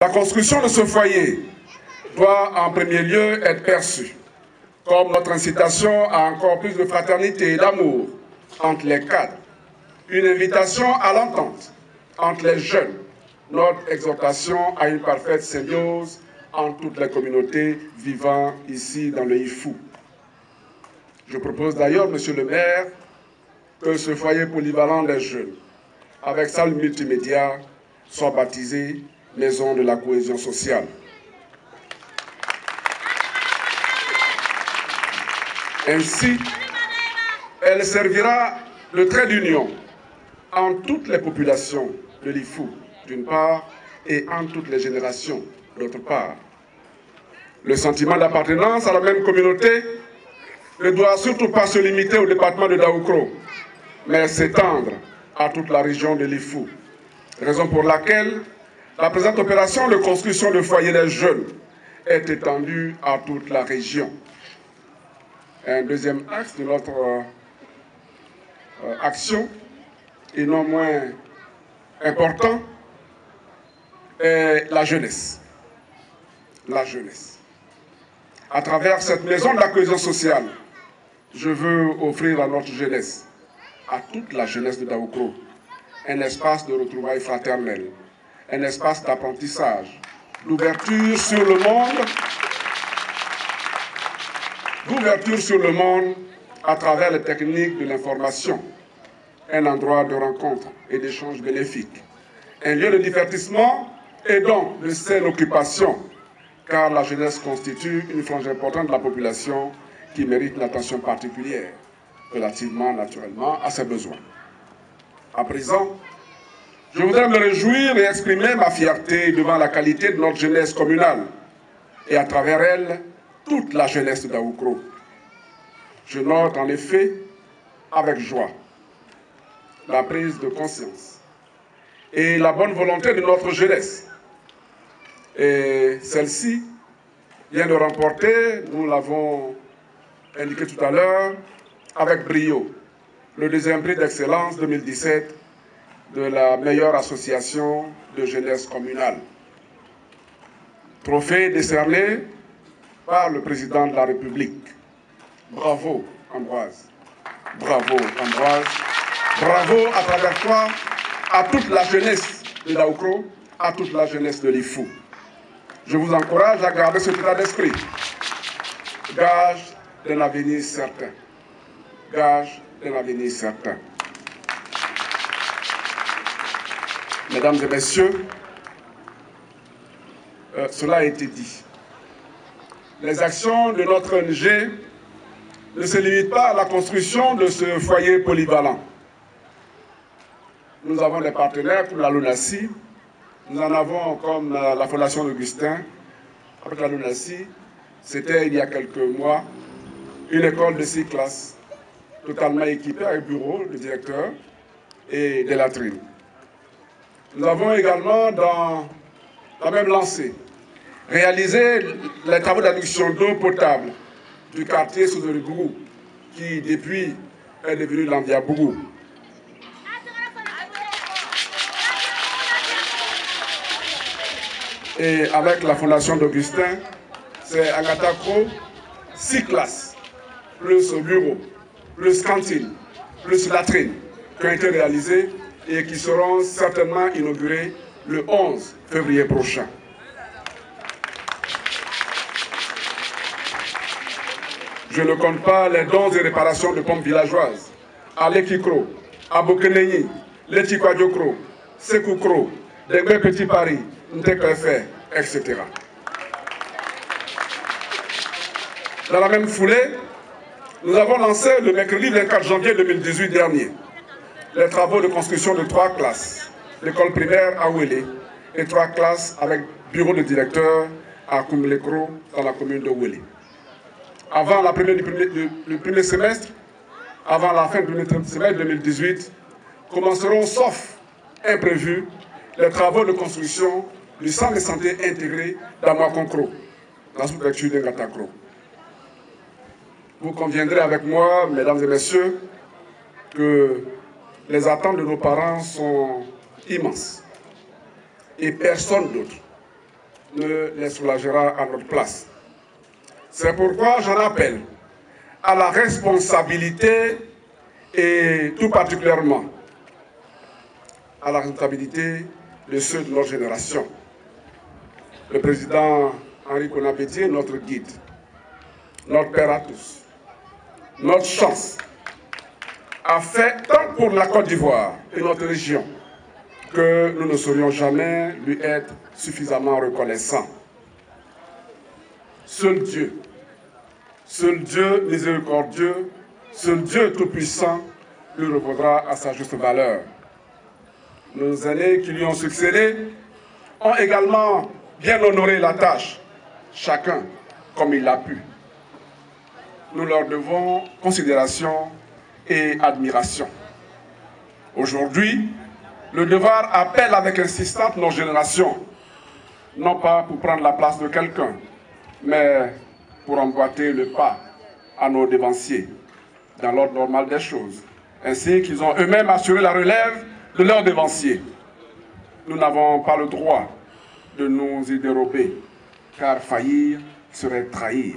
La construction de ce foyer doit en premier lieu être perçue comme notre incitation à encore plus de fraternité et d'amour entre les cadres, une invitation à l'entente entre les jeunes, notre exhortation à une parfaite symbiose entre toutes les communautés vivant ici dans le IFU. Je propose d'ailleurs, Monsieur le maire, que ce foyer polyvalent des jeunes, avec salle multimédia, soit baptisé Maison de la cohésion sociale. Ainsi, elle servira de trait d'union entre toutes les populations de l'IFU, d'une part, et entre toutes les générations, d'autre part. Le sentiment d'appartenance à la même communauté ne doit surtout pas se limiter au département de Daoukro, mais s'étendre à toute la région de l'IFU. Raison pour laquelle la présente opération de construction de foyers des jeunes est étendue à toute la région. Un deuxième axe de notre action, et non moins important, est la jeunesse. La jeunesse. À travers cette maison de la cohésion sociale, je veux offrir à notre jeunesse, à toute la jeunesse de Daoukro, un espace de retrouvailles fraternelles, un espace d'apprentissage, d'ouverture sur le monde, à travers les techniques de l'information, un endroit de rencontre et d'échange bénéfique, un lieu de divertissement et donc de saine occupation, car la jeunesse constitue une frange importante de la population qui mérite une attention particulière, relativement naturellement à ses besoins. À présent, je voudrais me réjouir et exprimer ma fierté devant la qualité de notre jeunesse communale et à travers elle, toute la jeunesse de Daoukro. Je note en effet avec joie la prise de conscience et la bonne volonté de notre jeunesse. Et celle-ci vient de remporter, nous l'avons indiqué tout à l'heure, avec brio, le deuxième prix d'excellence 2017 de la meilleure association de jeunesse communale. Trophée décerné par le président de la République. Bravo Ambroise. Bravo Ambroise. Bravo à travers toi à toute la jeunesse de Daoukro, à toute la jeunesse de l'IFU. Je vous encourage à garder cet état d'esprit. Gage d'un avenir certain. Gage d'un avenir certain. Mesdames et messieurs, cela a été dit. Les actions de notre ONG ne se limitent pas à la construction de ce foyer polyvalent. Nous avons des partenaires comme la LONASI, nous en avons comme la Fondation d'Augustin. Avec la LONASI, c'était il y a quelques mois, une école de 6 classes, totalement équipée avec bureau, le directeur et des latrines. Nous avons également, dans la même lancée, réalisé les travaux d'adduction d'eau potable du quartier Souzori-Bougou, qui depuis est devenu l'Andia-Bougou. Et avec la Fondation d'Augustin, c'est Agatha Kro, 6 classes, plus bureau, plus cantine, plus latrine, qui ont été réalisées et qui seront certainement inaugurées le 11 février prochain. Je ne compte pas les dons et réparations de pompes villageoises à Lekikro, à Bokeneni, Letikwadjokro, Sekoukro, Degbe Petit Paris, Ntekefe, etc. Dans la même foulée, nous avons lancé le mercredi 24 janvier 2018 dernier les travaux de construction de 3 classes, l'école primaire à Ouélé et 3 classes avec bureau de directeur à Koumlekro dans la commune de Ouélé. Avant la le premier semestre, avant la fin du premier semestre 2018, commenceront, sauf imprévu, les travaux de construction du centre de santé intégré d'Amouakonkro, dans la sous-préfecture de Ngatakro. Vous conviendrez avec moi, mesdames et messieurs, que les attentes de nos parents sont immenses. Et personne d'autre ne les soulagera à notre place. C'est pourquoi j'en appelle à la responsabilité et tout particulièrement à la responsabilité de ceux de notre génération. Le président Henri Konan Bédié, notre guide, notre père à tous, notre chance, a fait tant pour la Côte d'Ivoire et notre région que nous ne saurions jamais lui être suffisamment reconnaissants. Seul Dieu miséricordieux, seul Dieu tout-puissant lui revaudra à sa juste valeur. Nos aînés qui lui ont succédé ont également bien honoré la tâche, chacun comme il l'a pu. Nous leur devons considération et admiration. Aujourd'hui, le devoir appelle avec insistance nos générations, non pas pour prendre la place de quelqu'un, mais pour emboîter le pas à nos dévanciers, dans l'ordre normal des choses, ainsi qu'ils ont eux-mêmes assuré la relève de leurs dévanciers. Nous n'avons pas le droit de nous y dérober, car faillir serait trahir.